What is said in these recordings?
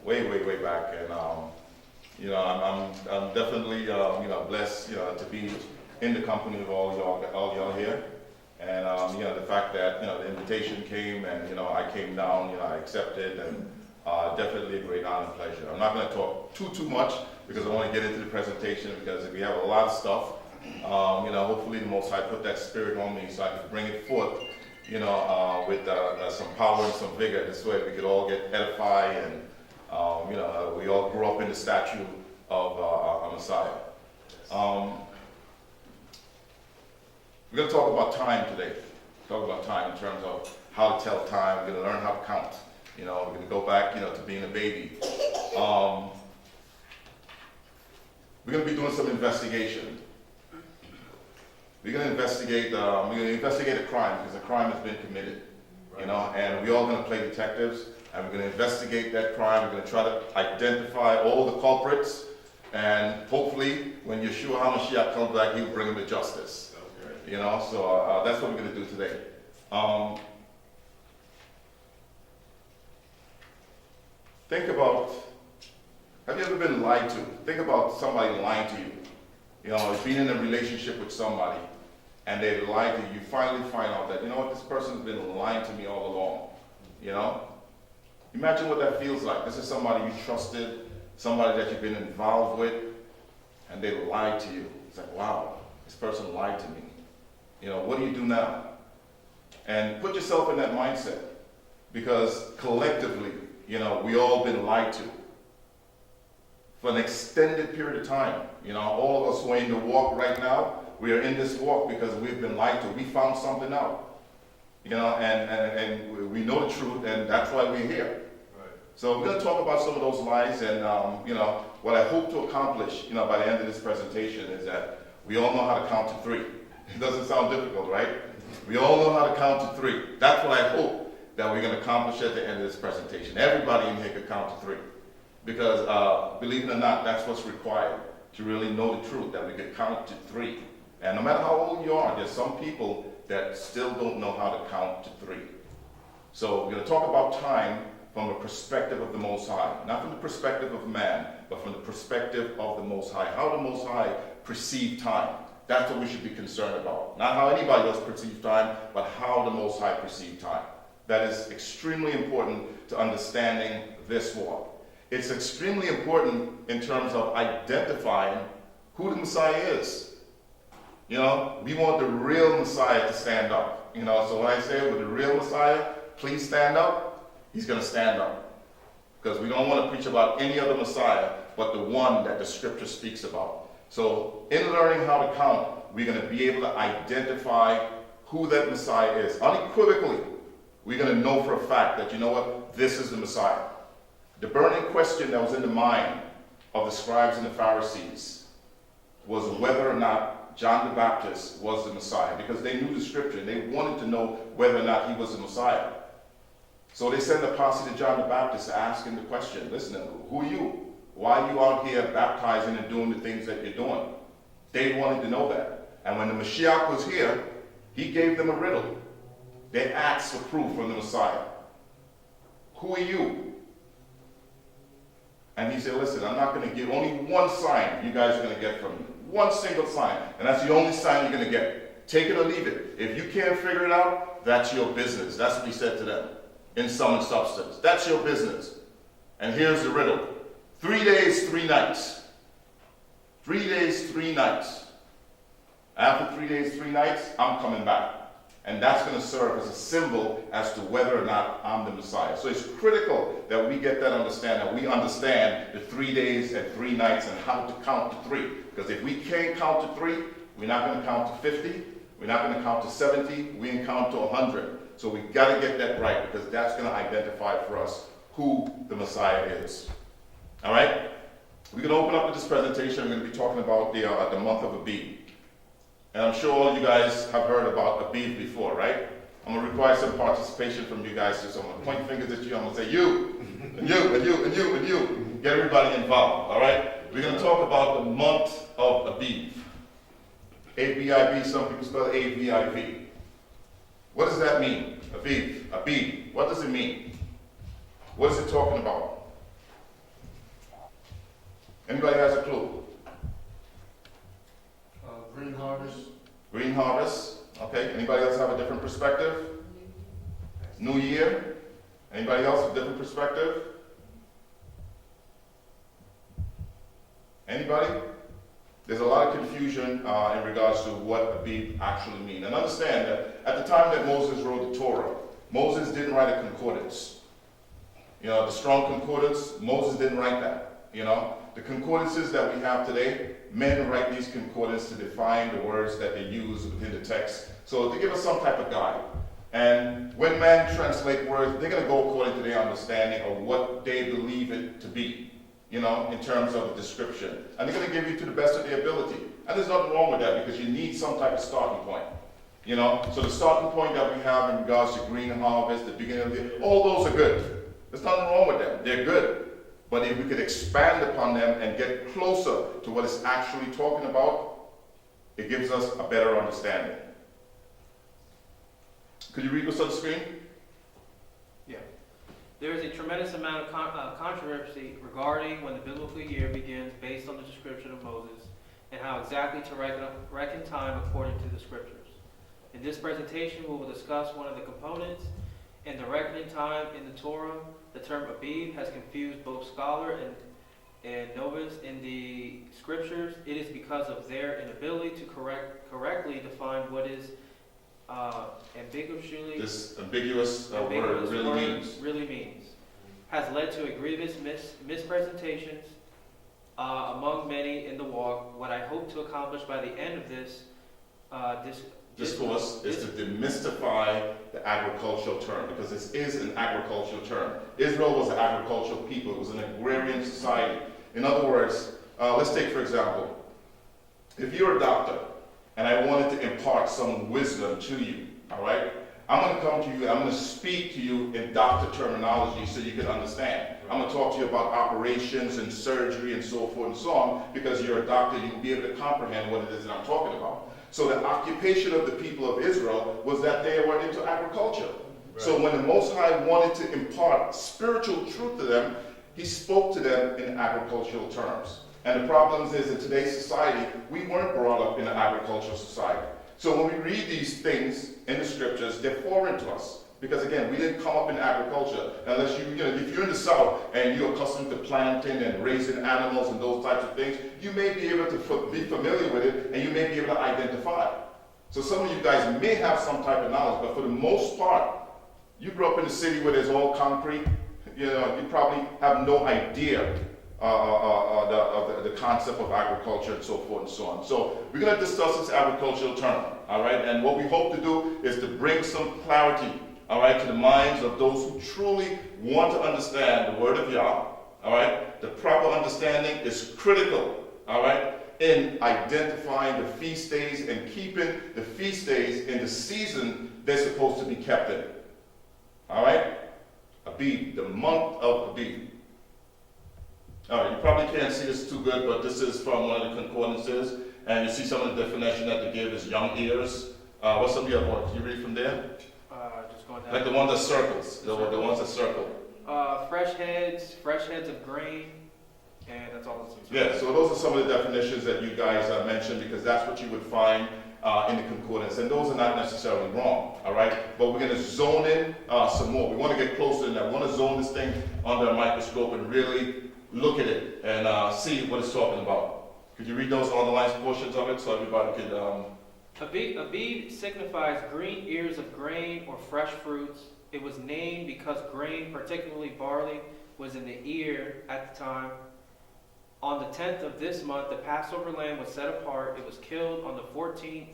way back, and I'm definitely blessed to be in the company of all y'all here, and the fact that the invitation came and I came down, I accepted, and definitely a great honor and pleasure. I'm not going to talk too much because I want to get into the presentation, because we have a lot of stuff. Hopefully the Most High put that spirit on me so I could bring it forth, with some power and some vigor. This way we could all get edified, and we all grew up in the statue of a Messiah. We're going to talk about time today. Talk about time in terms of how to tell time. We're going to learn how to count. We're going to go back, to being a baby. We're going to be doing some investigation. We're going to investigate a crime, because a crime has been committed, and we're all going to play detectives, and we're going to investigate that crime. We're going to try to identify all the culprits, and hopefully, when Yahuah Mashiyach comes back, he'll bring them to justice. So that's what we're going to do today. Think about, have you ever been lied to? Think about somebody lying to you. You've been in a relationship with somebody, and they lied to you. You finally find out that, this person's been lying to me all along. Imagine what that feels like. This is somebody you trusted, somebody that you've been involved with, and they lied to you. It's like, wow, this person lied to me. What do you do now? And put yourself in that mindset, because collectively, we all been lied to for an extended period of time. All of us who are in the walk right now, we are in this walk because we've been lied to. We found something out, and we know the truth, and that's why we're here. Right. So we're going to talk about some of those lies, and what I hope to accomplish, by the end of this presentation, is that we all know how to count to 3. It doesn't sound difficult, right? We all know how to count to 3. That's what I hope that we're going to accomplish at the end of this presentation. Everybody in here can count to 3. Because, believe it or not, that's what's required to really know the truth, that we can count to 3. And no matter how old you are, there's some people that still don't know how to count to 3. So we're going to talk about time from the perspective of the Most High. Not from the perspective of man, but from the perspective of the Most High. How the Most High perceive time. That's what we should be concerned about. Not how anybody else perceives time, but how the Most High perceive time. That is extremely important to understanding this walk. It's extremely important in terms of identifying who the Messiah is. We want the real Messiah to stand up. So when I say with the real Messiah, please stand up, he's going to stand up. Because we don't want to preach about any other Messiah but the one that the scripture speaks about. So in learning how to count, we're going to be able to identify who that Messiah is. Unequivocally, we're going to know for a fact that, this is the Messiah. The burning question that was in the mind of the scribes and the Pharisees was whether or not John the Baptist was the Messiah, because they knew the scripture and they wanted to know whether or not he was the Messiah. So they sent a posse to John the Baptist to ask him the question, listen, who are you? Why are you out here baptizing and doing the things that you're doing? They wanted to know that. And when the Mashiyach was here, he gave them a riddle. They asked for proof from the Messiah. Who are you? And he said, listen, I'm not going to give only one sign you guys are going to get from me. One single sign. And that's the only sign you're going to get. Take it or leave it. If you can't figure it out, that's your business. That's what he said to them in sum and substance. That's your business. And here's the riddle. 3 days, 3 nights. 3 days, 3 nights. After 3 days, 3 nights, I'm coming back. And that's going to serve as a symbol as to whether or not I'm the Messiah. So it's critical that we get that understanding, that we understand the 3 days and 3 nights and how to count to 3. Because if we can't count to 3, we're not going to count to 50, we're not going to count to 70, we can count to 100. So we got to get that right, because that's going to identify for us who the Messiah is. All right? We're going to open up with this presentation. We're going to be talking about the month of Abib. And I'm sure all of you guys have heard about Abib before, right? I'm going to require some participation from you guys. So I'm going to point fingers at you. I'm going to say you, and you, and you, and you, and you. Get everybody involved, all right? We're going to talk about the month of Abib. A-B-I-B, some people spell it A-V-I-V. What does that mean? Abib. Abib. What does it mean? What is it talking about? perspective? Anybody? There's a lot of confusion in regards to what Abib actually means. And understand that at the time that Moses wrote the Torah, Moses didn't write a concordance. The strong concordance, Moses didn't write that. The concordances that we have today, men write these concordances to define the words that they use within the text. So to give us some type of guide. And when men translate words, they're going to go according to their understanding of what they believe it to be, in terms of the description. And they're going to give you to the best of their ability. And there's nothing wrong with that because you need some type of starting point. So the starting point that we have in regards to green harvest, the beginning of the, all those are good. There's nothing wrong with them. They're good. But if we could expand upon them and get closer to what it's actually talking about, it gives us a better understanding. Could you read what's on the screen? Yeah. There is a tremendous amount of controversy regarding when the biblical year begins based on the description of Moses and how exactly to reckon time according to the scriptures. In this presentation, we will discuss one of the components in the reckoning time in the Torah. The term Abib has confused both scholar and novice in the scriptures. It is because of their inability to correctly define what is this ambiguous word really means, has led to a grievous mispresentations among many in the walk. What I hope to accomplish by the end of this discourse is to demystify the agricultural term, because this is an agricultural term. Israel was an agricultural people. It was an agrarian society. In other words, let's take for example, if you're a doctor and I wanted to impart some wisdom to you, all right? I'm going to come to you and I'm going to speak to you in doctor terminology so you can understand. I'm going to talk to you about operations and surgery and so forth and so on, because you're a doctor, you'll be able to comprehend what it is that I'm talking about. So the occupation of the people of Israel was that they were into agriculture. Right. So when the Most High wanted to impart spiritual truth to them, he spoke to them in agricultural terms. And the problem is in today's society, we weren't brought up in an agricultural society. So when we read these things in the scriptures, they're foreign to us. Because again, we didn't come up in agriculture. Unless if you're in the South and you're accustomed to planting and raising animals and those types of things, you may be able to be familiar with it and you may be able to identify it. So some of you guys may have some type of knowledge, but for the most part, you grew up in a city where there's all concrete. You probably have no idea the concept of agriculture and so forth and so on. So we're going to discuss this agricultural term, all right? And what we hope to do is to bring some clarity, all right, to the minds of those who truly want to understand the word of Yah, all right? The proper understanding is critical, all right, in identifying the feast days and keeping the feast days in the season they're supposed to be kept in, all right? Abib, the month of Abib. All right, you probably can't see this too good, but this is from one of the concordances, and you see some of the definition that they give is young ears. What's some of the other ones? Can you read from there? Just going down. Like the ones that circles, the ones that circle. Fresh heads of grain, and that's all that's in. Yeah, so those are some of the definitions that you guys mentioned, because that's what you would find in the concordance, and those are not necessarily wrong, all right? But we're going to zone in some more. We want to get closer than that. We want to zone this thing under a microscope and really look at it and see what it's talking about. Could you read those underlined portions of it so everybody could... Abib signifies green ears of grain or fresh fruits. It was named because grain, particularly barley, was in the ear at the time. On the 10th of this month, the Passover lamb was set apart. It was killed on the 14th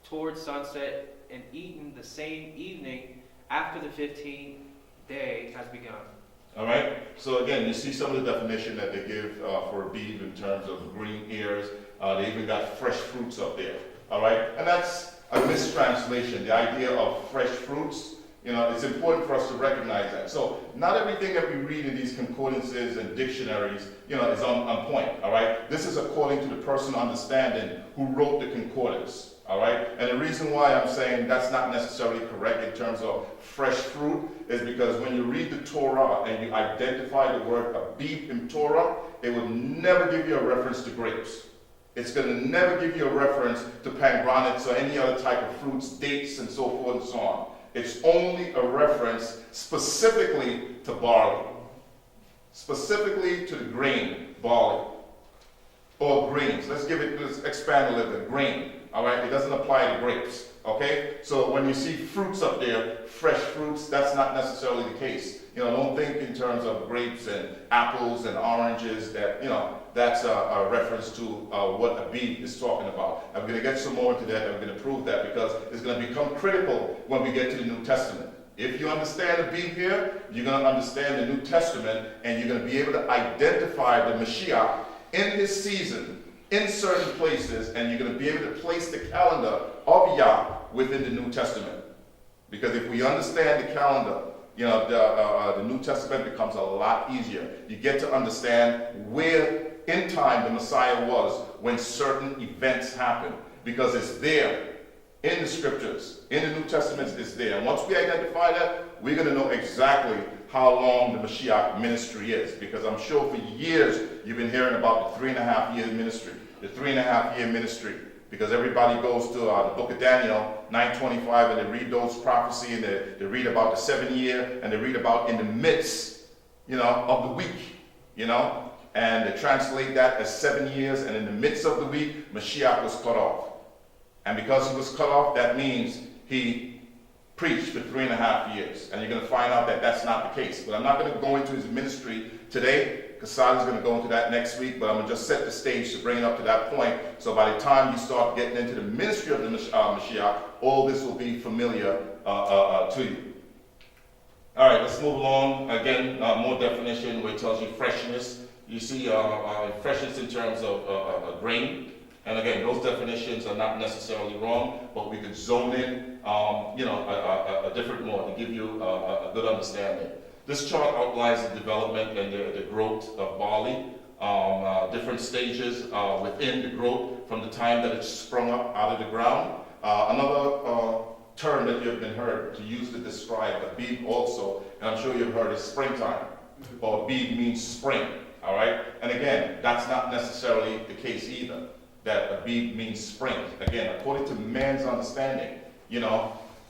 towards sunset and eaten the same evening after the 15th day has begun. All right, so again, you see some of the definition that they give for Abib in terms of green ears. They even got fresh fruits up there. All right, and that's a mistranslation. The idea of fresh fruits, it's important for us to recognize that. So not everything that we read in these concordances and dictionaries, is on point. All right, this is according to the person understanding who wrote the concordance. All right, and the reason why I'm saying that's not necessarily correct in terms of fresh fruit is because when you read the Torah and you identify the word Abib in Torah, it will never give you a reference to grapes. It's going to never give you a reference to pomegranates or any other type of fruits, dates, and so forth and so on. It's only a reference specifically to barley. specifically to the grain, barley, or grains. Let's expand a little bit, grain, all right? It doesn't apply to grapes, okay? So when you see fruits up there, fresh fruits, that's not necessarily the case. Don't think in terms of grapes and apples and oranges that, that's a reference to what Abib is talking about. I'm going to get some more into that, and I'm going to prove that, because it's going to become critical when we get to the New Testament. If you understand Abib here, you're going to understand the New Testament, and you're going to be able to identify the Mashiyach in his season, in certain places, and you're going to be able to place the calendar of Yah within the New Testament. Because if we understand the calendar, the New Testament becomes a lot easier. You get to understand where in time the Messiah was when certain events happen, because it's there in the scriptures. In the New Testament, it's there. And once we identify that, we're going to know exactly how long the Mashiach ministry is, because I'm sure for years you've been hearing about the 3.5-year ministry, the 3.5-year ministry, because everybody goes to the book of Daniel 9:25 and they read those prophecies, and they read about the 7-year, and they read about in the midst, of the week, and they translate that as 7 years, and in the midst of the week, Mashiach was cut off. And because he was cut off, that means he preached for 3.5 years. And you're going to find out that that's not the case. But I'm not going to go into his ministry today. Kasadi's going to go into that next week. But I'm going to just set the stage to bring it up to that point. So by the time you start getting into the ministry of the Mashiyach, all this will be familiar to you. All right, let's move along. Again, more definition where it tells you freshness. You see freshness in terms of grain. And again, those definitions are not necessarily wrong, but we could zone in, a different more to give you a good understanding. This chart outlines the development and the growth of barley, different stages within the growth from the time that it's sprung up out of the ground. Another term that you've been heard to use to describe Abib also, and I'm sure you've heard, is springtime, or Abib means spring, all right? And again, that's not necessarily the case either, that Abib means spring. Again, according to man's understanding,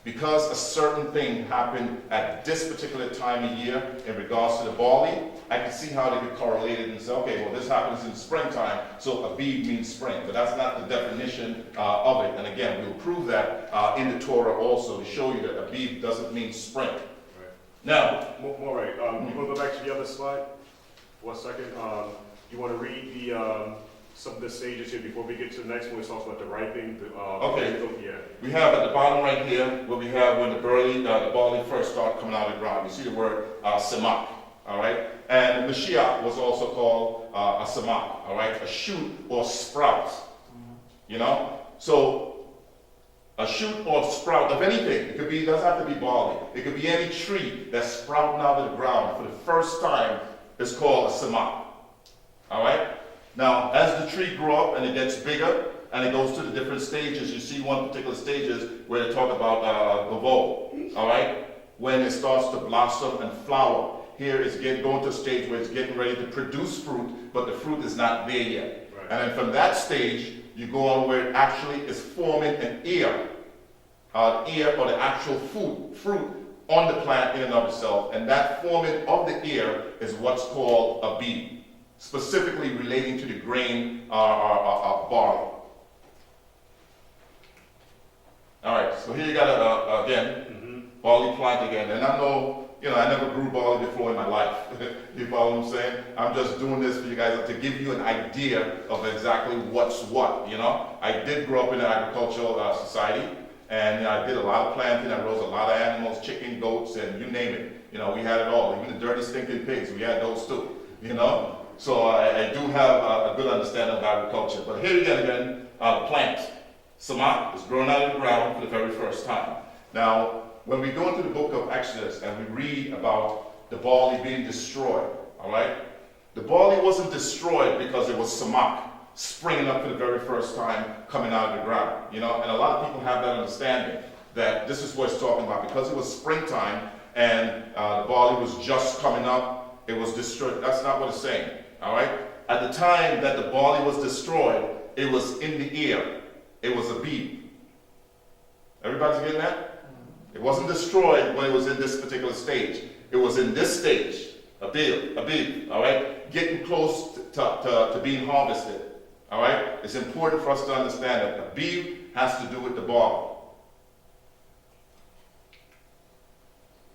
because a certain thing happened at this particular time of year in regards to the barley, I can see how they could correlate it and say, okay, well, this happens in springtime, so Abib means spring. But that's not the definition of it. And again, we'll prove that in the Torah also to show you that Abib doesn't mean spring. Right. Now, All right. You want to go back to the other slide? 1 second. You want to read the some of the stages here before we get to the next one, which talks about the ripening. Okay. Yeah. We have at the bottom right here, where we have when the barley first started coming out of the ground. You see the word samak, all right? And Mashiyach was also called a samak, all right? A shoot or sprout, So a shoot or sprout of anything. It doesn't have to be barley. It could be any tree that's sprouting out of the ground for the first time is called a samak, all right? Now, as the tree grows up and it gets bigger and it goes to the different stages, you see one particular stages where they talk about gavol, all right? When it starts to blossom and flower. Here it's going to a stage where it's getting ready to produce fruit, but the fruit is not there yet. Right. And then from that stage, you go on where it actually is forming an ear or the actual fruit on the plant in and of itself. And that forming of the ear is what's called a bee, specifically relating to the grain barley. All right, so here you got barley plant again. And I know, I never grew barley before in my life. You follow what I'm saying? I'm just doing this for you guys to give you an idea of exactly what's what, I did grow up in an agricultural society, and I did a lot of planting. I raised a lot of animals, chicken, goats, and you name it. We had it all. Even the dirty, stinking pigs, we had those too, So I do have a good understanding of agriculture. But here again, plant. Samak is grown out of the ground for the very first time. Now, when we go into the book of Exodus and we read about the barley being destroyed, all right? The barley wasn't destroyed because it was Samak springing up for the very first time coming out of the ground, And a lot of people have that understanding that this is what it's talking about. Because it was springtime and the barley was just coming up, it was destroyed. That's not what it's saying. All right? At the time that the barley was destroyed, it was in the ear. It was a bee. Everybody's getting that? It wasn't destroyed when it was in this particular stage. It was in this stage. Abib, all right? Getting close to being harvested, all right? It's important for us to understand that Abib has to do with the barley.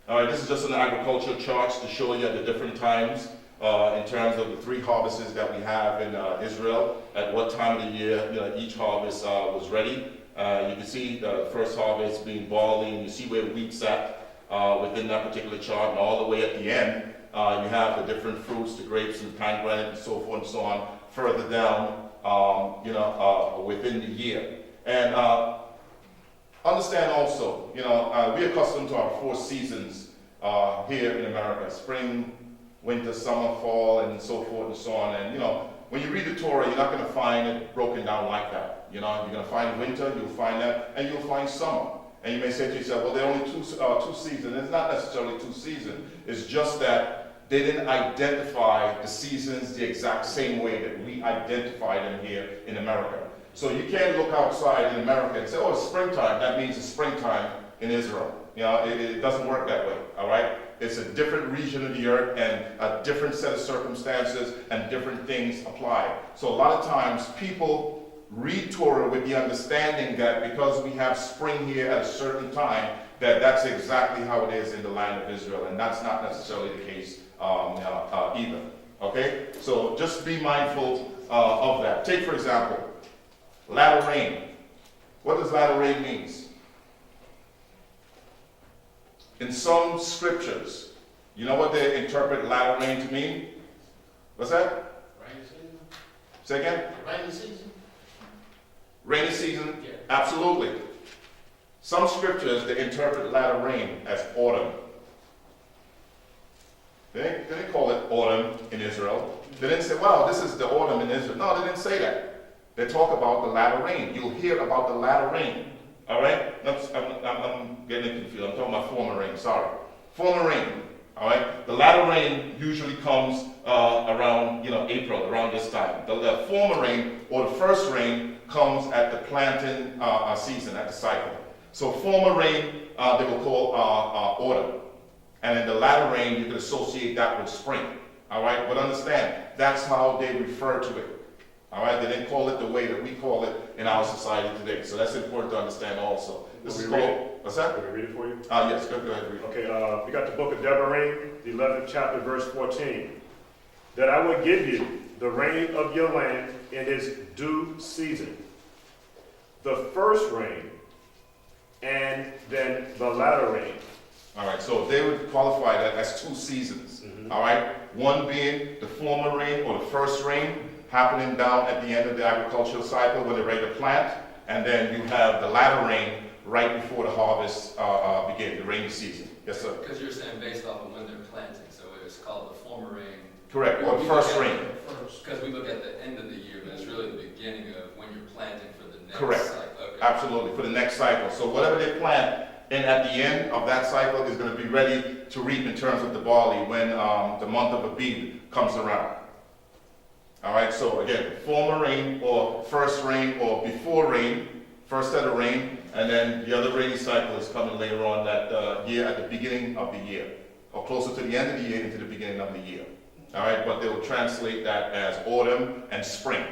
All right, this is just an agricultural chart to show you at the different times in terms of the 3 harvests that we have in Israel, at what time of the year each harvest was ready. You can see the first harvest being barley, and you see where wheat's at within that particular chart, and all the way at the end, you have the different fruits, the grapes and pomegranate and so forth and so on, further down, within the year. And understand also, we're accustomed to our 4 seasons here in America: spring, winter, summer, fall, and so forth and so on. And when you read the Torah, you're not going to find it broken down like that. You're going to find winter, you'll find that, and you'll find summer. And you may say to yourself, well, there are only two seasons. It's not necessarily 2 seasons. It's just that they didn't identify the seasons the exact same way that we identify them here in America. So you can't look outside in America and say, oh, it's springtime. That means it's springtime in Israel. It doesn't work that way, all right? It's a different region of the earth and a different set of circumstances and different things apply. So a lot of times people read Torah with the understanding that because we have spring here at a certain time, that's exactly how it is in the land of Israel, and that's not necessarily the case either. Okay? So just be mindful of that. Take, for example, latter rain. What does latter rain mean? In some scriptures, you know what they interpret latter rain to mean? What's that? Rainy season? Say again? Rainy season? Rainy season? Yeah. Absolutely. Some scriptures, they interpret latter rain as autumn. They didn't call it autumn in Israel. They didn't say, wow, this is the autumn in Israel. No, they didn't say that. They talk about the latter rain. You'll hear about the latter rain. All right? I'm getting confused. I'm talking about former rain. Sorry. Former rain. All right? The latter rain usually comes around, April, around this time. The former rain, or the first rain, comes at the planting season, at the cycle. So former rain, they will call autumn. And in the latter rain, you can associate that with spring. All right? But understand, that's how they refer to it. All right? They didn't call it the way that we call it in our society today. So that's important to understand also. This is called, what's that? Can we read it for you? Yes, go ahead, read it. Okay, we got the book of Devarim, the 11th chapter, verse 14. That I will give you the rain of your land in its due season, the first rain, and then the latter rain. All right, so they would qualify that as 2 seasons. All right, one being the former rain or the first rain happening down at the end of the agricultural cycle when they're ready to plant, and then you have the latter rain right before the harvest begins, the rainy season. Yes, sir. Because you're saying based off of when they're planting, so it's called the former rain. Correct, or the first rain. Because we look at the end of the year, but it's really the beginning of when you're planting for the next Correct. cycle. Okay. Absolutely, for the next cycle. So whatever they plant, and at the end of that cycle is going to be ready to reap in terms of the barley when the month of Abib comes around. All right, so again, former rain or first rain or before rain, first set of rain, and then the other rainy cycle is coming later on that year at the beginning of the year, or closer to the end of the year into the beginning of the year. All right, but they will translate that as autumn and spring.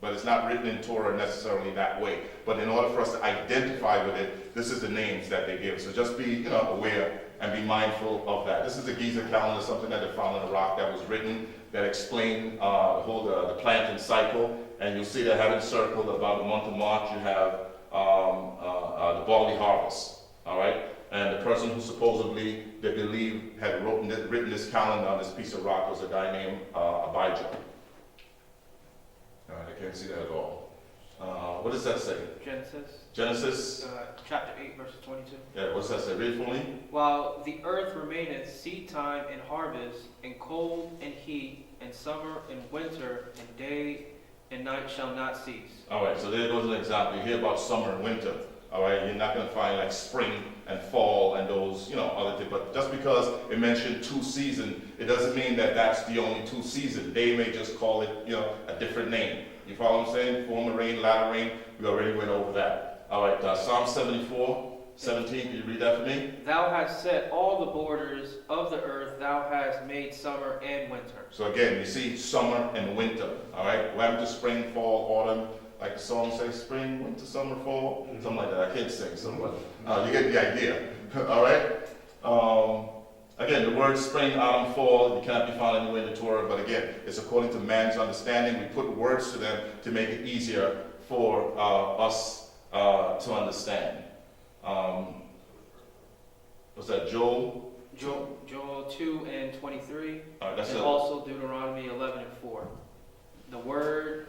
But it's not written in Torah necessarily that way. But in order for us to identify with it, this is the names that they give. So just be aware and be mindful of that. This is the Giza calendar, something that they found in the rock that was written that explained the planting cycle. And you'll see they have encircled about the month of March. You have the barley harvest. All right, and the person who supposedly they believe had written this calendar on this piece of rock was a guy named Abijah. All right, I can't see that at all. What does that say? Genesis? Chapter 8, verses 22. Yeah, what's that say? Read for me. While the earth remaineth, seed time and harvest, and cold and heat, and summer and winter, and day and night shall not cease. All right, so there goes an example. You hear about summer and winter. All right, you're not going to find like spring and fall and those, other things. But just because it mentioned 2 seasons, it doesn't mean that that's the only 2 seasons. They may just call it, a different name. You follow what I'm saying? Former rain, latter rain. We already went over that. All right, Psalm 74, 17, can you read that for me? Thou hast set all the borders of the earth, thou hast made summer and winter. So again, you see summer and winter, all right? We're having to spring, fall, autumn, like the song says, spring, winter, summer, fall, something like that. I can't sing, so you get the idea, all right? Again, the word spring, autumn, fall, you cannot be found anywhere in the Torah, but again, it's according to man's understanding. We put words to them to make it easier for us to understand. What's that, Joel? Joel 2 and 23, That's and it. also Deuteronomy 11 and 4. The word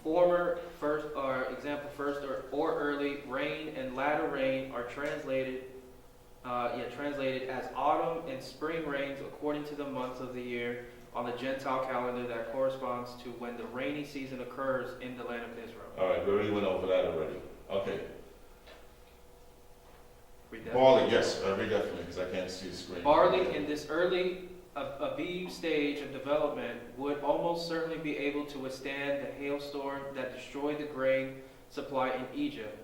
former, first, or example first, or early, rain and latter rain are translated as autumn and spring rains according to the months of the year on the Gentile calendar that corresponds to when the rainy season occurs in the land of Israel. All right, we already went over that already. Okay. Read that. Barley, yes, read that for me because I can't see the screen. Barley in this early Abib stage of development would almost certainly be able to withstand the hailstorm that destroyed the grain supply in Egypt.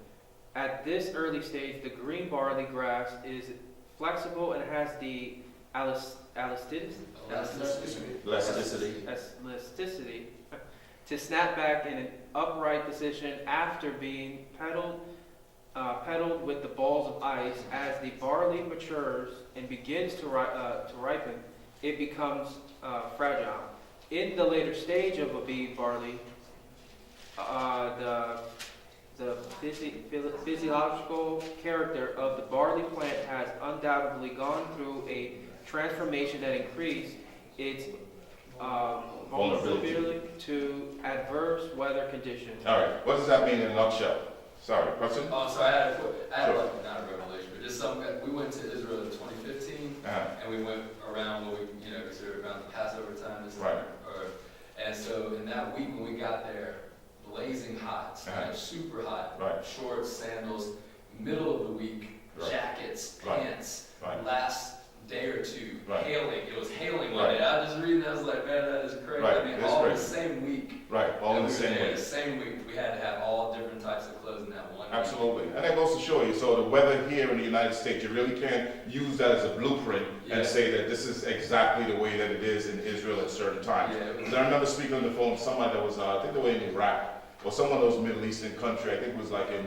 At this early stage, the green barley grass is flexible and has the elasticity to snap back in an upright position after being pedaled with the balls of ice. As the barley matures and begins to ripen, it becomes fragile. In the later stage of Abib barley, the physiological character of the barley plant has undoubtedly gone through a transformation that increased its vulnerability to adverse weather conditions. All right, what does that mean in a nutshell? Sorry, question? Oh, so I had Sure. like, not a revelation, but just some, we went to Israel in 2015, and we went around what we, consider around the Passover time this Right. summer. And so in that week when we got there, blazing hot, super hot, Right. shorts, sandals, middle of the week, Right. jackets, Right. pants, Right. last day or two, Right. hailing. It was hailing one Right. day. I was just reading that, I was like, man, that is crazy. Right. I mean, It's all in the crazy. same week. Right, all in the that we were same there, way. the same week, we had to have all different types of clothes in that one week. Absolutely. And that goes to show you, so the weather here in the United States, you really can't use that as a blueprint Yeah. and say that this is exactly the way that it is in Israel at certain times. Yeah. Because I remember speaking on the phone with somebody that was, I think they were in Iraq, or some of those Middle Eastern country, I think it was like in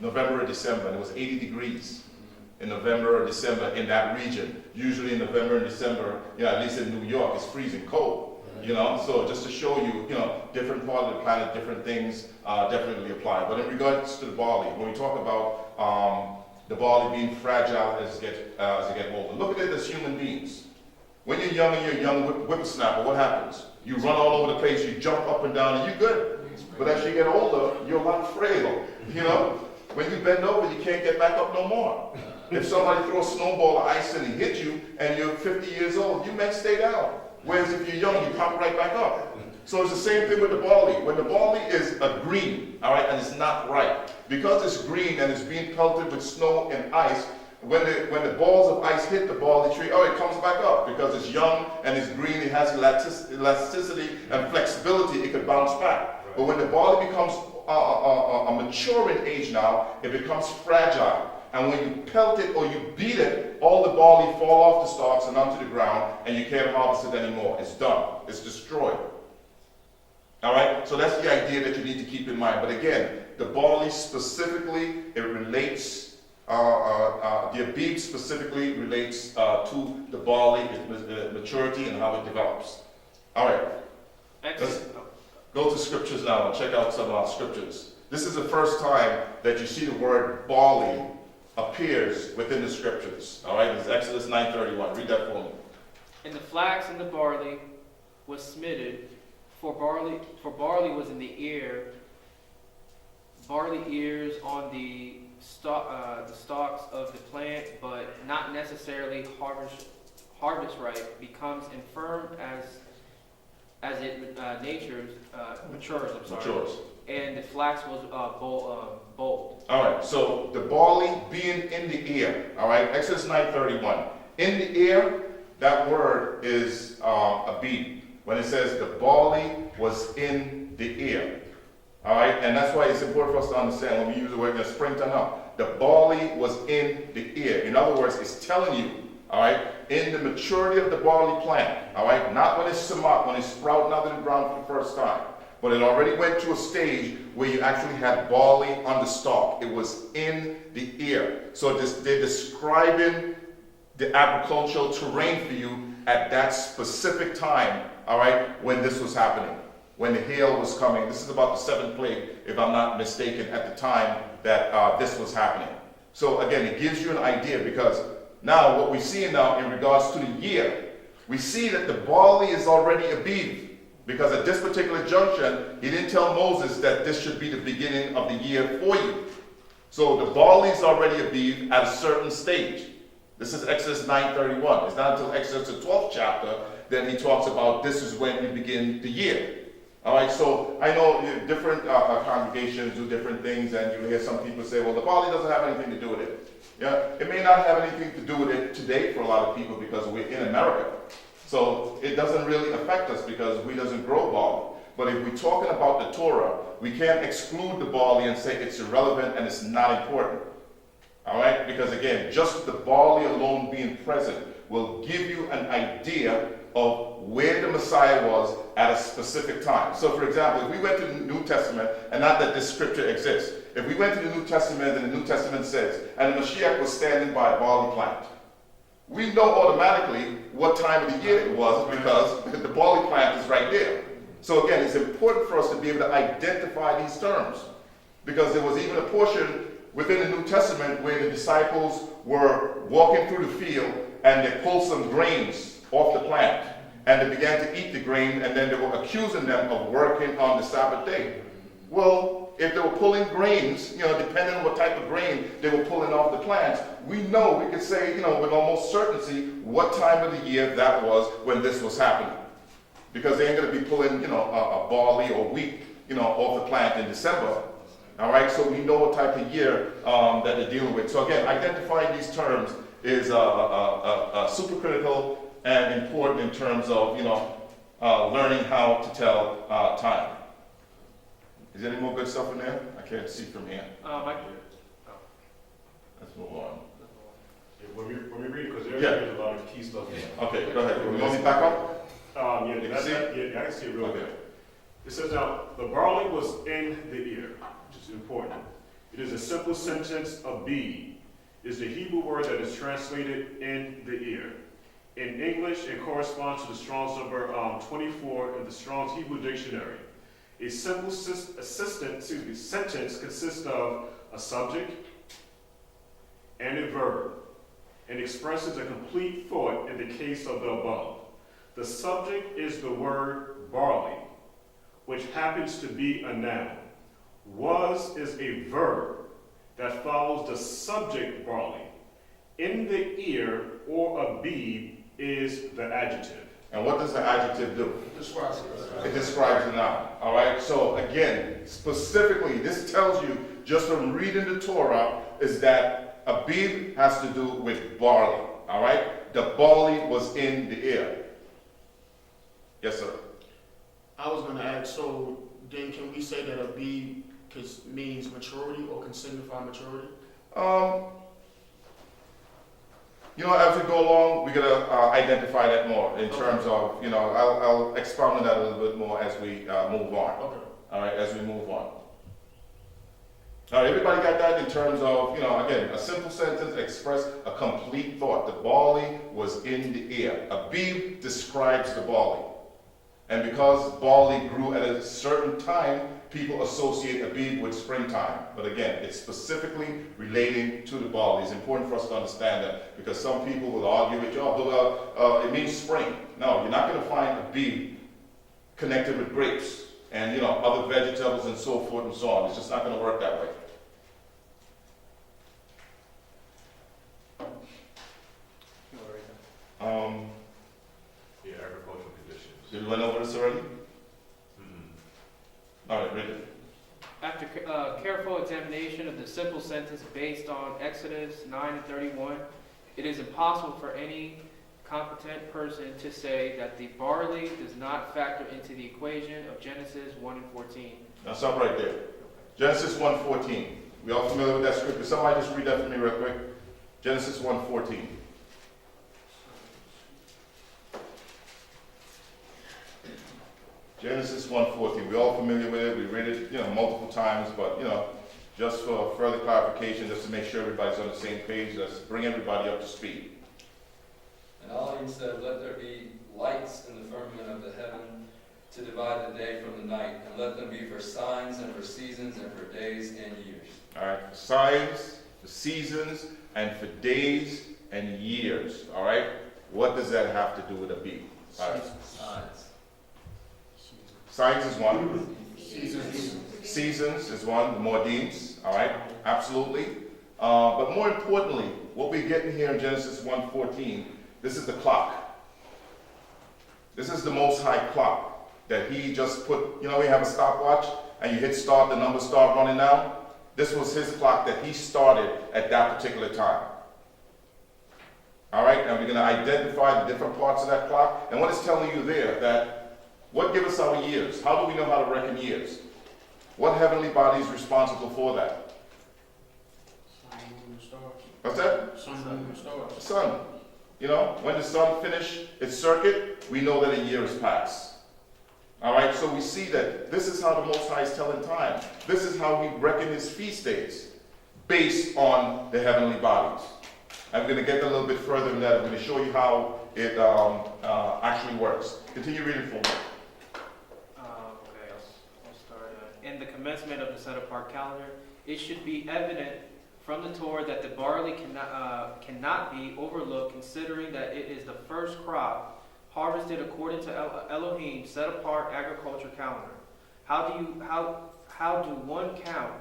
November or December, and it was 80 degrees in November or December in that region. Usually in November and December, at least in New York, it's freezing cold. So just to show you, different part of the planet, different things definitely apply. But in regards to the barley, when we talk about the barley being fragile as it gets older, look at it as human beings. When you're young and you're a young whippersnapper, what happens? You run all over the place, you jump up and down, and you're good. But as you get older, you're a lot frail. When you bend over, you can't get back up no more. If somebody throws a snowball of ice and he hits you, and you're 50 years old, you may stay down. Whereas if you're young, you pop right back up. So it's the same thing with the barley. When the barley is a green, all right, and it's not ripe, because it's green and it's being pelted with snow and ice, when the balls of ice hit the barley tree, it comes back up because it's young and it's green. It has elasticity and flexibility. It could bounce back. But when the barley becomes a maturing age now, it becomes fragile. And when you pelt it or you beat it, all the barley fall off the stalks and onto the ground, and you can't harvest it anymore. It's done. It's destroyed. All right? So that's the idea that you need to keep in mind. But again, the barley specifically, it relates, the Abib specifically relates to the barley, its maturity, and how it develops. All right. Excellent. Go to scriptures now and check out some of our scriptures. This is the first time that you see the word barley appears within the scriptures. All right, it's Exodus 9:31. Read that for me. And the flax and the barley was smitted, for barley was in the ear, barley ears on the stalks of the plant, but not necessarily harvest ripe, becomes infirm as it matures. Matures. And the flax was bold. All right, so the barley being in the ear. All right, Exodus 9:31. In the ear, that word is Abib. When it says the barley was in the ear. All right, and that's why it's important for us to understand when we use the word spring Tanak. The barley was in the ear. In other words, it's telling you, all right, in the maturity of the barley plant, all right, not when it's samak, when it's sprouting out of the ground for the first time, but it already went to a stage where you actually had barley on the stalk. It was in the ear. So they're describing the agricultural terrain for you at that specific time, all right, when this was happening, when the hail was coming. This is about the 7th plague, if I'm not mistaken, at the time that this was happening. So again, it gives you an idea, because now what we see now in regards to the year, we see that the barley is already Aviv, because at this particular junction, he didn't tell Moses that this should be the beginning of the year for you. So the barley is already Aviv at a certain stage. This is Exodus 9:31. It's not until Exodus the 12th chapter that he talks about this is when we begin the year. All right, so I know different congregations do different things, and you hear some people say, well, the barley doesn't have anything to do with it. Yeah, it may not have anything to do with it today for a lot of people because we're in America. So it doesn't really affect us because we doesn't grow barley. But if we're talking about the Torah, we can't exclude the barley and say it's irrelevant and it's not important. All right, because again, just the barley alone being present will give you an idea of where the Messiah was at a specific time. So for example, if we went to the New Testament, and not that this scripture exists, if we went to the New Testament and the New Testament says, and the Mashiyach was standing by a barley plant, we know automatically what time of the year it was because the barley plant is right there. So again, it's important for us to be able to identify these terms, because there was even a portion within the New Testament where the disciples were walking through the field and they pulled some grains off the plant and they began to eat the grain, and then they were accusing them of working on the Sabbath day. Well, if they were pulling grains, depending on what type of grain they were pulling off the plants, we could say, with almost certainty what time of the year that was when this was happening. Because they ain't going to be pulling, a barley or wheat, off the plant in December. All right, so we know what type of year that they're dealing with. So again, identifying these terms is super critical and important in terms of, learning how to tell time. Is there any more good stuff in there? I can't see from here. Let's move on. Yeah, when we read, because there's a lot of key stuff. Okay, go ahead. You want me back up? Yeah, You can see it? yeah, I can see it real Okay. good. It says now, the barley was in the ear, which is important. It is a simple sentence of be, is the Hebrew word that is translated in the ear. In English, it corresponds to the Strong's number 24 in the Strong's Hebrew Dictionary. A simple sentence consists of a subject and a verb, and expresses a complete thought in the case of the above. The subject is the word barley, which happens to be a noun. Was is a verb that follows the subject barley. In the ear or a be is the adjective. And what does the adjective do? Describes it. It describes the noun. All right. So again, specifically, this tells you just from reading the Torah is that Aviv has to do with barley. All right. The barley was in the ear. Yes, sir. I was going to add, so then can we say that Aviv means maturity or can signify maturity? As we go along, we're going to identify that more in terms of, I'll expound on that a little bit more as we move on. Okay. All right, as we move on. All right, everybody got that in terms of, again, a simple sentence express a complete thought. The barley was in the ear. Aviv describes the barley. And because barley grew at a certain time, people associate Aviv with springtime. But again, it's specifically relating to the barley. It's important for us to understand that because some people will argue with you, it means spring. No, you're not going to find Aviv connected with grapes and other vegetables and so forth and so on. It's just not going to work that way. Yeah, agricultural conditions. Did we went over this already? All right, read it. After careful examination of the simple sentence based on Exodus 9:31, it is impossible for any competent person to say that the barley does not factor into the equation of Genesis 1:14. Now stop right there. Genesis 1:14. We all familiar with that scripture? Somebody just read that for me real quick. Genesis 1:14. Genesis 1:14. We're all familiar with it. We read it, multiple times, but, just for further clarification, just to make sure everybody's on the same page, let's bring everybody up to speed. And Elohim said, let there be lights in the firmament of the heaven to divide the day from the night, and let them be for signs and for seasons and for days and years. All right, for signs, for seasons, and for days and years. All right, what does that have to do with a beat? All right. Signs. Signs is one. Seasons. Seasons is one. The Moedim. All right, absolutely. But more importantly, what we're getting here in Genesis 1:14, this is the clock. This is the Most High clock that he just put. We have a stopwatch, and you hit start, the numbers start running down. This was his clock that he started at that particular time. All right, and we're going to identify the different parts of that clock. And what it's telling you there, that what gives us our years? How do we know how to reckon years? What heavenly body is responsible for that? Sun, moon, and stars. What's that? Sun, moon, and stars. The sun. When the sun finishes its circuit, we know that a year has passed. All right, so we see that this is how the Most High is telling time. This is how he reckon his feast days, based on the heavenly bodies. I'm going to get a little bit further than that. I'm going to show you how it actually works. Continue reading for me. Okay, I'll start. In the commencement of the set-apart calendar, it should be evident from the Torah that the barley cannot be overlooked, considering that it is the first crop harvested according to Elohim's set-apart agriculture calendar. How do one count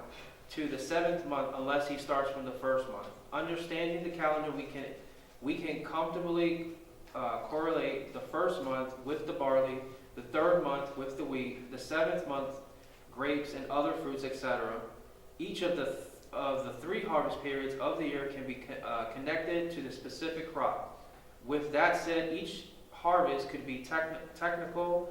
to the 7th month unless he starts from the 1st month? Understanding the calendar, we can comfortably correlate the 1st month with the barley, the 3rd month with the wheat, the 7th month grapes and other fruits, etc. Each of the 3 harvest periods of the year can be connected to the specific crop. With that said, each harvest could be technical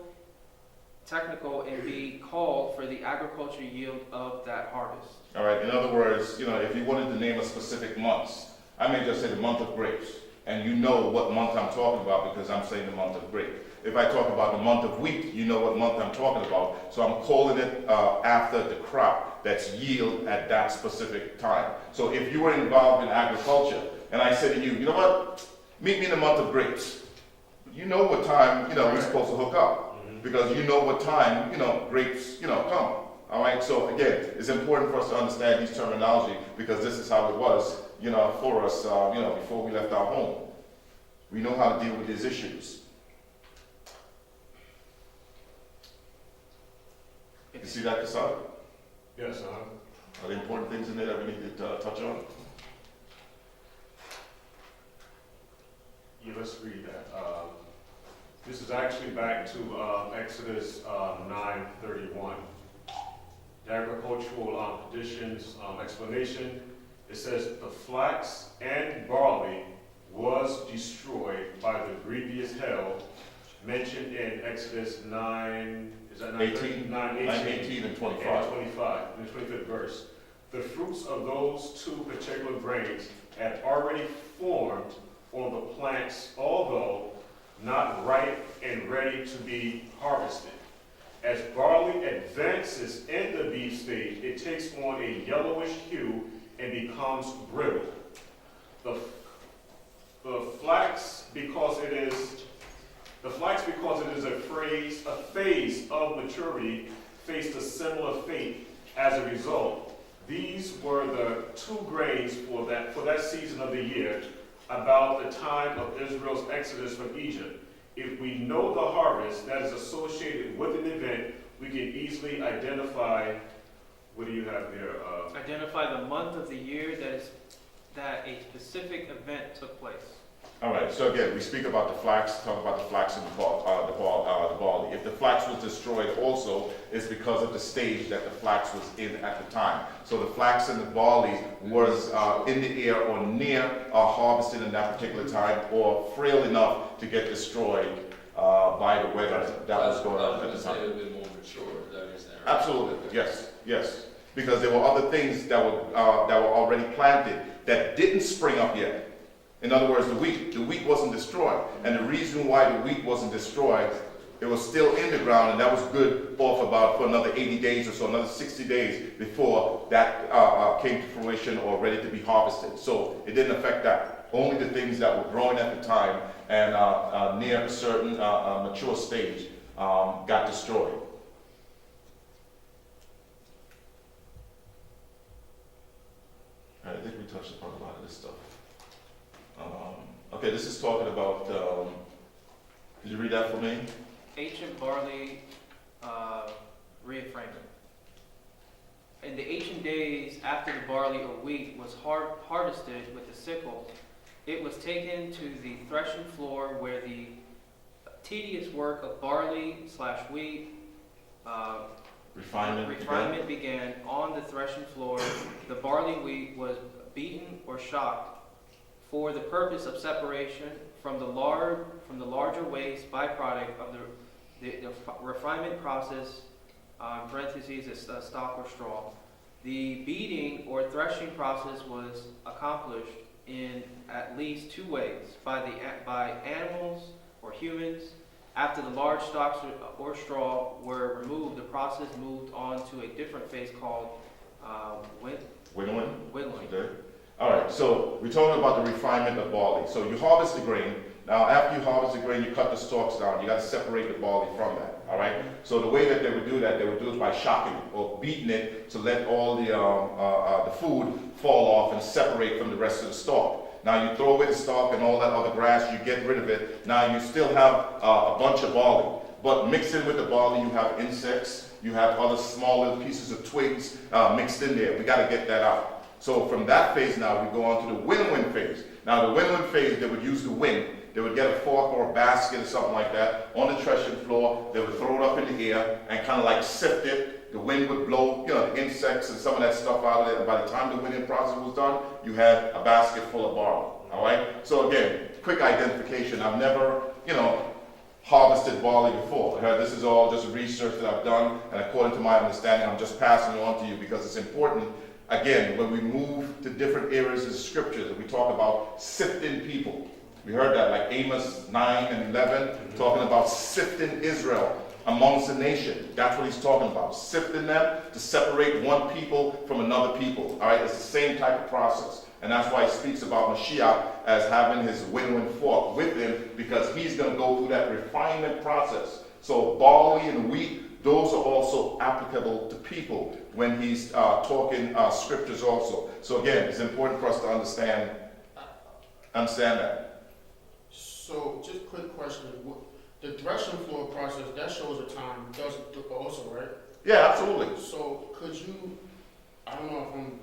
and be called for the agriculture yield of that harvest. All right, in other words, if you wanted to name a specific month, I may just say the month of grapes, and you know what month I'm talking about because I'm saying the month of grape. If I talk about the month of wheat, you know what month I'm talking about, so I'm calling it after the crop that's yield at that specific time. So if you were involved in agriculture, and I say to you, you know what, meet me in the month of grapes. You know what time, we're supposed to hook up. Because you know what time, grapes, come. All right, so again, it's important for us to understand these terminology because this is how it was, for us, before we left our home. We know how to deal with these issues. You see that, Kasad? Yes, Are there important things in there that we need to touch on? Yeah, let's read that. This is actually back to Exodus 9:31. The agricultural conditions explanation. It says, the flax and barley was destroyed by the grievous hail mentioned in Exodus 9, is that 18, 18 and 25. And 25, in the 25th verse. The fruits of those 2 particular grains had already formed on the plants, although not ripe and ready to be harvested. As barley advances in the beef stage, it takes on a yellowish hue and becomes brittle. The flax, because it is a phase of maturity, faced a similar fate as a result. These were the 2 grains for that season of the year, about the time of Israel's exodus from Egypt. If we know the harvest that is associated with an event, we can easily identify, what do you have there? Identify the month of the year that a specific event took place. All right, so again, we speak about the flax, talk about the flax and the barley. If the flax was destroyed also, it's because of the stage that the flax was in at the time. So the flax and the barley was in the air or near harvested in that particular time, or frail enough to get destroyed by the weather that was going on at the time. It would have been more mature, is that what you're saying? Absolutely, yes. because there were other things that were already planted that didn't spring up yet. In other words, the wheat wasn't destroyed. And the reason why the wheat wasn't destroyed, it was still in the ground, and that was good off about for another 80 days or so, another 60 days before that came to fruition or ready to be harvested. So it didn't affect that. Only the things that were growing at the time and near a certain mature stage got destroyed. I think we touched upon a lot of this stuff. Okay, this is talking about, could you read that for me? Ancient barley reaffirmment. In the ancient days, after the barley or wheat was harvested with the sickle, it was taken to the threshing floor where the tedious work of barley/wheat refinement began. On the threshing floor, the barley wheat was beaten or shocked for the purpose of separation from the larger waste byproduct of the refinement process, parentheses, is stock or straw. The beating or threshing process was accomplished in at least two ways: by animals or humans. After the large stalks or straw were removed, the process moved on to a different phase called Whittling. whittling. All right, so we're talking about the refinement of barley. So you harvest the grain. Now, after you harvest the grain, you cut the stalks down. You got to separate the barley from that. All right. So the way that they would do that, they would do it by shocking it or beating it to let all the food fall off and separate from the rest of the stalk. Now you throw away the stalk and all that other grass. You get rid of it. Now you still have a bunch of barley, but mixed in with the barley, you have insects. You have other small little pieces of twigs mixed in there. We got to get that out. So from that phase now, we go on to the winnowing phase. Now the winnowing phase, they would use the wind. They would get a fork or a basket or something like that on the threshing floor. They would throw it up in the air and kind of like sift it. The wind would blow, the insects and some of that stuff out of it. And by the time the winning process was done, you had a basket full of barley. All right? So again, quick identification. I've never, harvested barley before. This is all just research that I've done, and according to my understanding, I'm just passing it on to you because it's important. Again, when we move to different areas of scriptures, we talk about sifting people. We heard that, like Amos 9 and 11, talking about sifting Israel amongst the nation. That's what he's talking about, sifting them to separate one people from another people. All right, it's the same type of process. And that's why he speaks about Mashiyach as having his winnowing fork with him, because he's going to go through that refinement process. So barley and wheat, those are also applicable to people when he's talking scriptures also. So again, it's important for us to understand that. So just a quick question. The threshing floor process, that shows a time, does it also, right? Yeah, absolutely. So could you, I don't know if I'm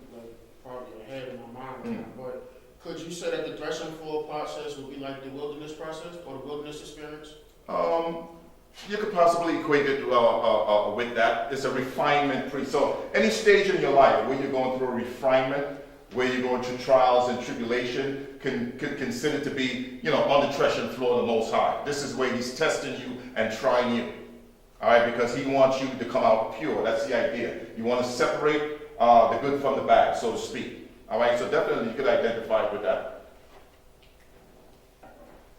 probably ahead in my mind right now, but could you say that the threshing floor process would be like the wilderness process or the wilderness experience? You could possibly equate it with that. It's a refinement. So any stage in your life where you're going through a refinement, where you're going through trials and tribulation, can consider to be, on the threshing floor of the Most High. This is where he's testing you and trying you. All right, because he wants you to come out pure. That's the idea. You want to separate the good from the bad, so to speak. All right, so definitely you could identify with that.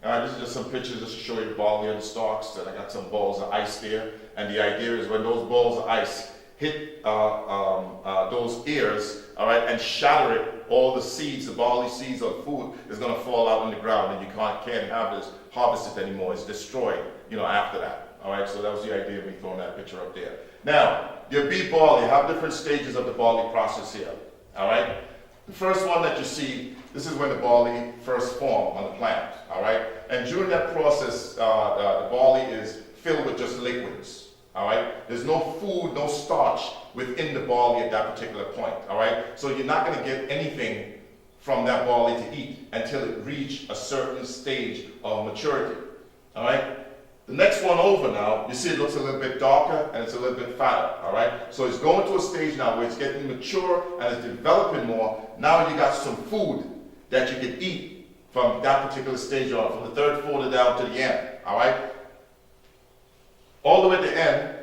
All right, this is just some pictures just to show you the barley and the stalks. And I got some balls of ice there. And the idea is when those balls of ice hit those ears, all right, and shatter it, all the seeds, the barley seeds or food is going to fall out on the ground, and you can't have this harvested anymore. It's destroyed, after that. All right, so that was the idea of me throwing that picture up there. Now, your beet barley, you have different stages of the barley process here. All right, the first one that you see, this is when the barley first formed on the plant. All right, and during that process, the barley is filled with just liquids. All right, there's no food, no starch within the barley at that particular point. All right, so you're not going to get anything from that barley to eat until it reaches a certain stage of maturity. All right. The next one over now, you see it looks a little bit darker and it's a little bit fatter, all right? So it's going to a stage now where it's getting mature and it's developing more. Now you got some food that you can eat from that particular stage on, from the third quarter down to the end, all right? All the way to the end,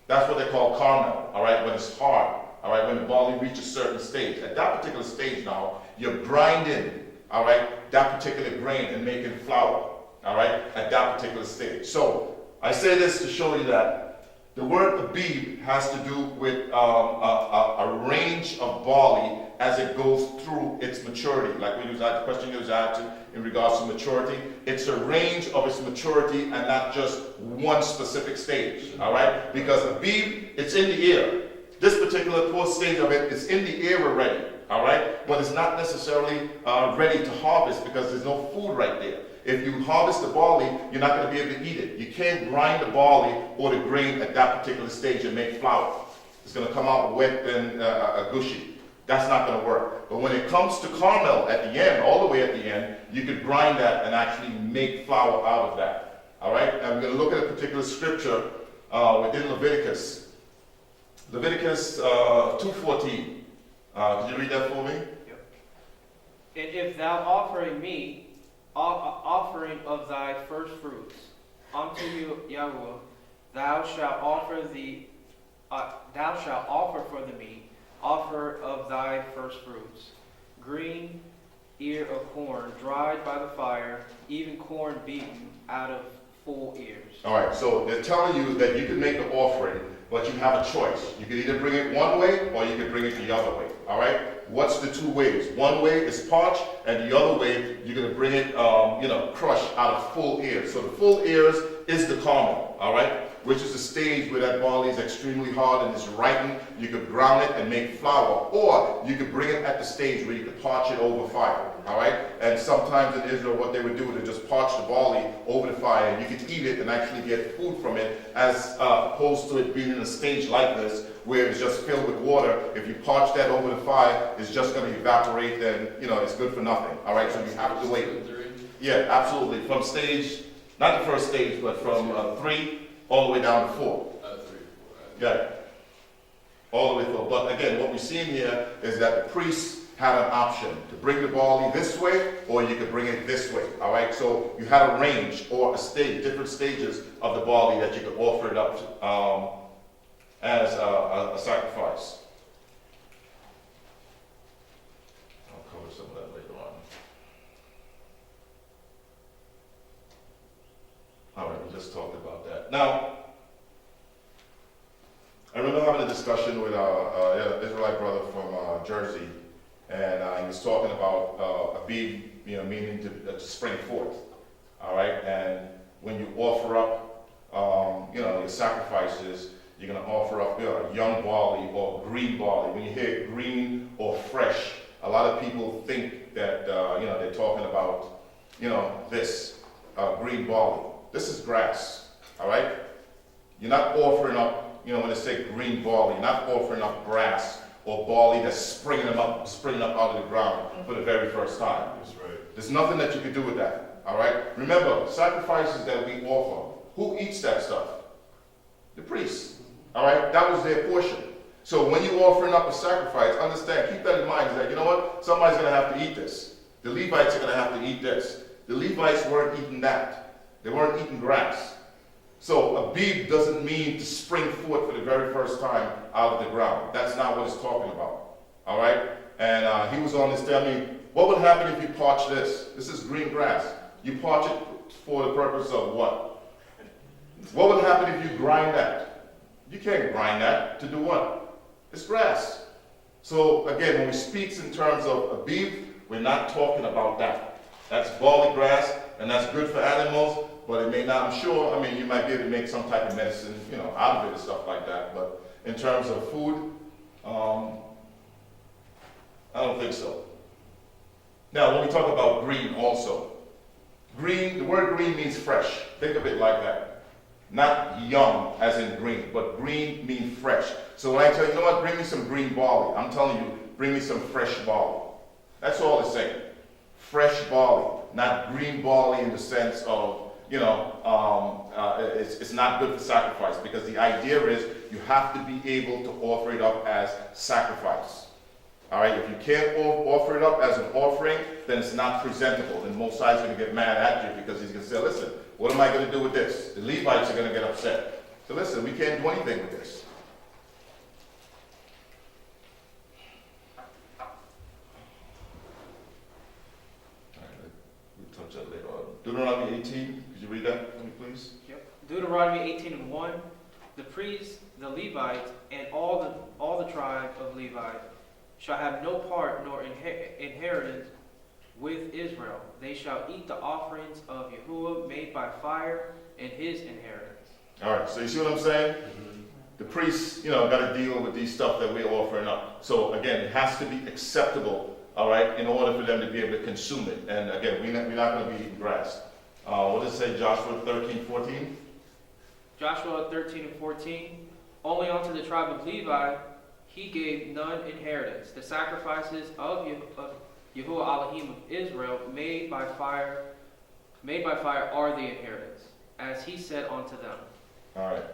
that's what they call caramel, all right, when it's hard, All right, when the barley reaches a certain stage. At that particular stage now, you're grinding, all right, that particular grain and making flour, all right, at that particular stage. So I say this to show you that the word abib has to do with a range of barley as it goes through its maturity. Like when you had the question you was asked in regards to maturity, it's a range of its maturity and not just one specific stage, all right? Because abib, it's in the air. This particular fourth stage of it is in the air already, all right? But it's not necessarily ready to harvest because there's no food right there. If you harvest the barley, you're not going to be able to eat it. You can't grind the barley or the grain at that particular stage and make flour. It's going to come out wet and gushy. That's not going to work. But when it comes to caramel at the end, all the way at the end, you could grind that and actually make flour out of that. All right? And we're going to look at a particular scripture within Leviticus. Leviticus 2:14. Could you read that for me? Yep. And if thou offering me offering of thy first fruits unto Yahuah, thou shalt offer for the meat, offer of thy first fruits, green ear of corn, dried by the fire, even corn beaten out of full ears. All right, so they're telling you that you can make the offering, but you have a choice. You can either bring it one way or you can bring it the other way. All right? What's the two ways? One way is parched, and the other way you're going to bring it, crushed out of full ears. So the full ears is the caramel. All right? Which is the stage where that barley is extremely hard and it's ripened. You could ground it and make flour, or you could bring it at the stage where you could parch it over fire. All right? And sometimes in Israel, what they would do is they just parch the barley over the fire, and you could eat it and actually get food from it, as opposed to it being in a stage like this where it's just filled with water. If you parch that over the fire, it's just going to evaporate, and it's good for nothing. All right? So you have to wait. Yeah, absolutely. From stage, not the first stage, but from 3 all the way down to 4. 3, 4. Yeah. All the way through. But again, what we're seeing here is that the priests had an option to bring the barley this way, or you could bring it this way. All right. So you had a range or a stage, different stages of the barley that you could offer it up to, as a sacrifice. I'll cover some of that later on. All right, we just talked about that. Now, I remember having a discussion with an Israelite brother from Jersey, and he was talking about Abib, meaning to spring forth. All right, and when you offer up, your sacrifices, you're going to offer up young barley or green barley. When you hear green or fresh, a lot of people think that they're talking about this green barley. This is grass, all right? You're not offering up, when they say green barley, you're not offering up grass or barley that's springing up out of the ground for the very first time. That's right. There's nothing that you can do with that, all right? Remember, sacrifices that we offer, who eats that stuff? The priests, all right? That was their portion. So when you're offering up a sacrifice, understand, keep that in mind, is that, you know what? Somebody's going to have to eat this. The Levites are going to have to eat this. The Levites weren't eating that. They weren't eating grass. So Abib doesn't mean to spring forth for the very first time out of the ground. That's not what it's talking about. All right? And he was on this telling me, what would happen if you parch this? This is green grass. You parch it for the purpose of what? What would happen if you grind that? You can't grind that. To do what? It's grass. So again, when we speak in terms of Abib, we're not talking about that. That's barley grass, and that's good for animals. But it may not, I'm sure, you might be able to make some type of medicine, out of it and stuff like that. But in terms of food, I don't think so. Now, when we talk about green also, green, the word green means fresh. Think of it like that. Not young as in green, but green means fresh. So when I tell you, bring me some green barley, I'm telling you, bring me some fresh barley. That's all it's saying. Fresh barley, not green barley in the sense of, it's not good for sacrifice, because the idea is you have to be able to offer it up as sacrifice. All right, if you can't offer it up as an offering, then it's not presentable. Then Most High is going to get mad at you, because he's going to say, listen, what am I going to do with this? The Levites are going to get upset. So listen, we can't do anything with this. Deuteronomy 18, could you read that for me, please? Yep. Deuteronomy 18:1. The priests, the Levites, and all the tribe of Levi shall have no part nor inheritance with Israel. They shall eat the offerings of Yahuah made by fire in his inheritance. All right, so you see what I'm saying? The priests, got to deal with these stuff that we're offering up. So again, it has to be acceptable, all right, in order for them to be able to consume it. And again, we're not going to be eating grass. What does it say, Joshua 13:14? Joshua 13:14. Only unto the tribe of Levi he gave none inheritance. The sacrifices of Yahuah Elohim of Israel made by fire are the inheritance, as he said unto them. All right.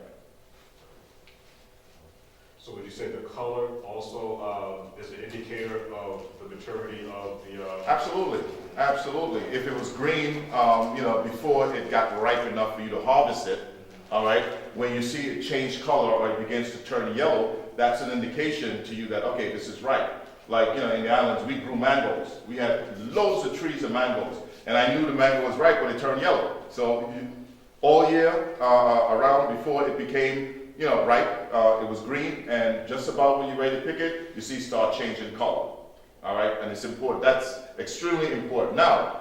So would you say the color also is an indicator of the maturity of the... Absolutely, absolutely. If it was green, before it got ripe enough for you to harvest it, all right, when you see it change color or it begins to turn yellow, that's an indication to you that, okay, this is right. Like, in the islands, we grew mangoes. We had loads of trees of mangoes. And I knew the mango was ripe when it turned yellow. So all year around before it became, ripe, it was green. And just about when you're ready to pick it, you see it start changing color. All right, and it's important. That's extremely important. Now,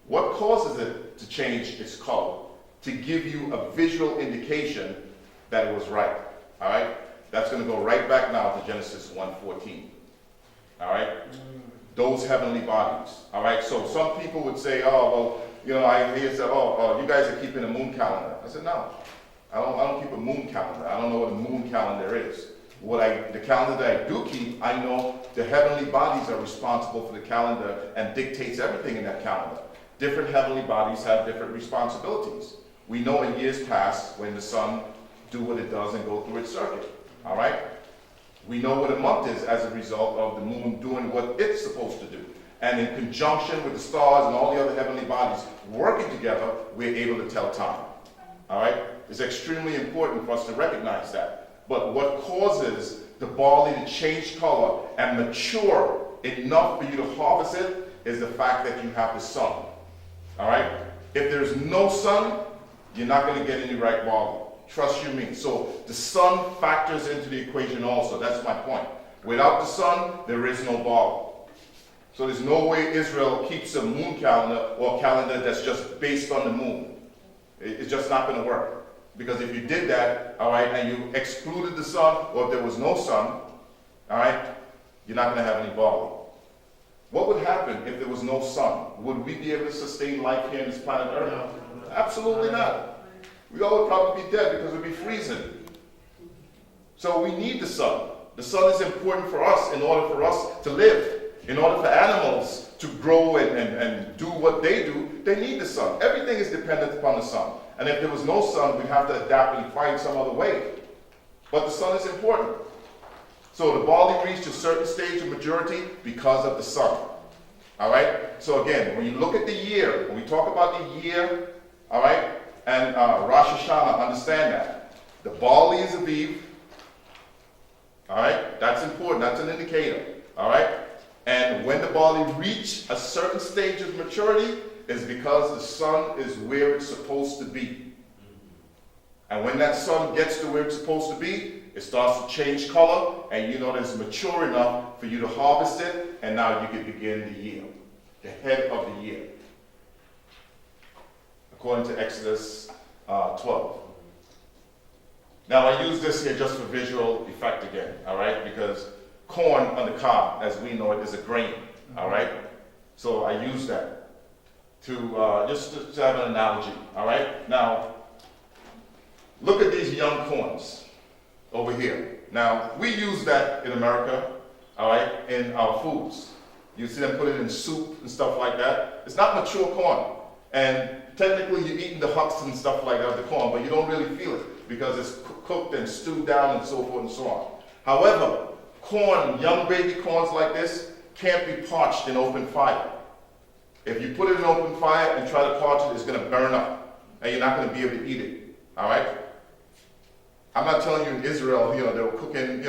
what causes it to change its color? To give you a visual indication that it was ripe. All right, that's going to go right back now to Genesis 1:14. All right, those heavenly bodies. All right, so some people would say, oh, well, I hear say, oh, you guys are keeping a moon calendar. I said, no, I don't keep a moon calendar. I don't know what a moon calendar is. The calendar that I do keep, I know the heavenly bodies are responsible for the calendar and dictates everything in that calendar. Different heavenly bodies have different responsibilities. We know in years past when the sun do what it does and go through its circuit. All right? We know what a month is as a result of the moon doing what it's supposed to do. And in conjunction with the stars and all the other heavenly bodies working together, we're able to tell time. All right? It's extremely important for us to recognize that. But what causes the barley to change color and mature enough for you to harvest it is the fact that you have the sun. All right? If there's no sun, you're not going to get any ripe barley. Trust you me. So the sun factors into the equation also. That's my point. Without the sun, there is no barley. So there's no way Israel keeps a moon calendar or a calendar that's just based on the moon. It's just not going to work. Because if you did that, all right, and you excluded the sun, or if there was no sun, all right, you're not going to have any barley. What would happen if there was no sun? Would we be able to sustain life here on this planet Earth? No. Absolutely not. We all would probably be dead because we'd be freezing. So we need the sun. The sun is important for us in order for us to live. In order for animals to grow and do what they do, they need the sun. Everything is dependent upon the sun. And if there was no sun, we'd have to adapt and find some other way. But the sun is important. So the barley reached a certain stage of maturity because of the sun. All right? So again, when you look at the year, when we talk about the year, all right, and Rosh Hashanah, understand that. The barley is Aviv. All right? That's important. That's an indicator. All right? And when the barley reaches a certain stage of maturity is because the sun is where it's supposed to be. And when that sun gets to where it's supposed to be, it starts to change color, and you know that it's mature enough for you to harvest it, and now you can begin the year, the head of the year, according to Exodus 12. Now I use this here just for visual effect again, all right, because corn on the cob, as we know it, is a grain, all right? So I use that to just to have an analogy, all right? Now, look at these young corns over here. Now, we use that in America, all right, in our foods. You see them put it in soup and stuff like that. It's not mature corn. And technically, you're eating the husks and stuff like that, the corn, but you don't really feel it because it's cooked and stewed down and so forth and so on. However, corn, young baby corns like this, can't be parched in open fire. If you put it in open fire and try to parch it, it's going to burn up, and you're not going to be able to eat it. All right? I'm not telling you in Israel, they were cooking,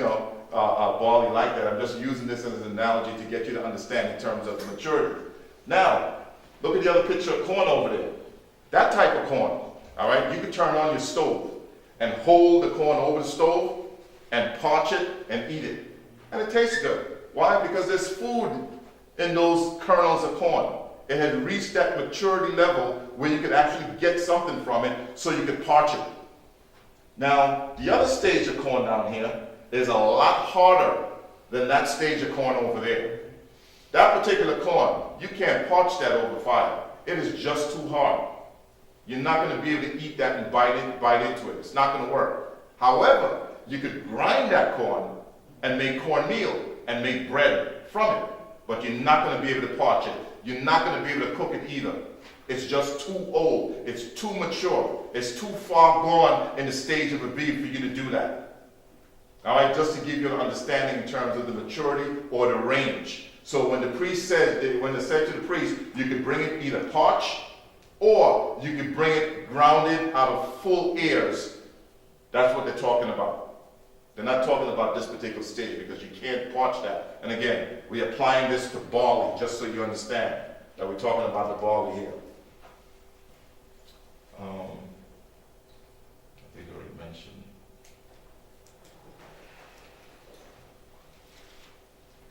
barley like that. I'm just using this as an analogy to get you to understand in terms of the maturity. Now, look at the other picture of corn over there. That type of corn, all right, you could turn on your stove and hold the corn over the stove and parch it and eat it. And it tastes good. Why? Because there's food in those kernels of corn. It had reached that maturity level where you could actually get something from it so you could parch it. Now, the other stage of corn down here is a lot harder than that stage of corn over there. That particular corn, you can't parch that over fire. It is just too hard. You're not going to be able to eat that and bite into it. It's not going to work. However, you could grind that corn and make cornmeal and make bread from it. But you're not going to be able to parch it. You're not going to be able to cook it either. It's just too old. It's too mature. It's too far gone in the stage of a beef for you to do that. All right, just to give you an understanding in terms of the maturity or the range. So when the priest said, when they said to the priest, you could bring it either parched or you could bring it grounded out of full ears. That's what they're talking about. They're not talking about this particular stage because you can't parch that. And again, we're applying this to barley, just so you understand that we're talking about the barley here. I think I already mentioned.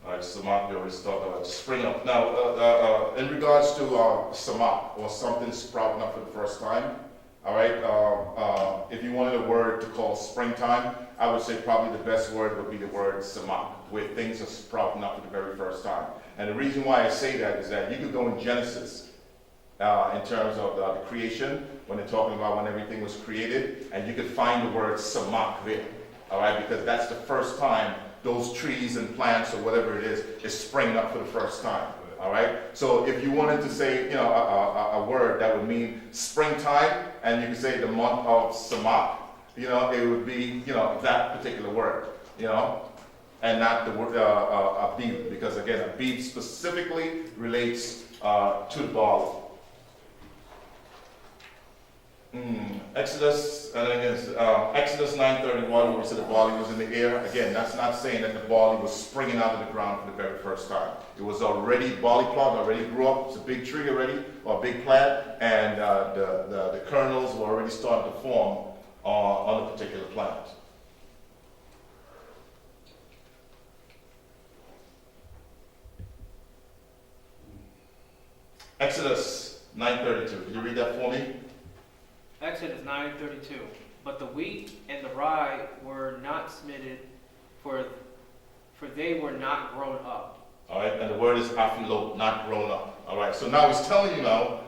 All right, Samak, we always talk about spring up. Now, in regards to Samak, or something sprouting up for the first time, all right, if you wanted a word to call springtime, I would say probably the best word would be the word Samak, where things are sprouting up for the very first time. And the reason why I say that is that you could go in Genesis in terms of the creation, when they're talking about when everything was created, and you could find the word Samak there, all right, because that's the first time those trees and plants or whatever it is springing up for the first time. All right. So if you wanted to say, a word that would mean springtime, and you could say the month of Samak, it would be, that particular word, and not the word Abib, because again, Abib specifically relates to the barley. Exodus 9:31, where we said the barley was in the air. Again, that's not saying that the barley was springing out of the ground for the very first time. It was already, barley plant already grew up. It's a big tree already, or a big plant, and the kernels were already starting to form on the particular plant. Exodus 9:32. Can you read that for me? Exodus 9:32. But the wheat and the rye were not smitten, for they were not grown up. All right, and the word is afilot, not grown up. All right, so now he's telling you now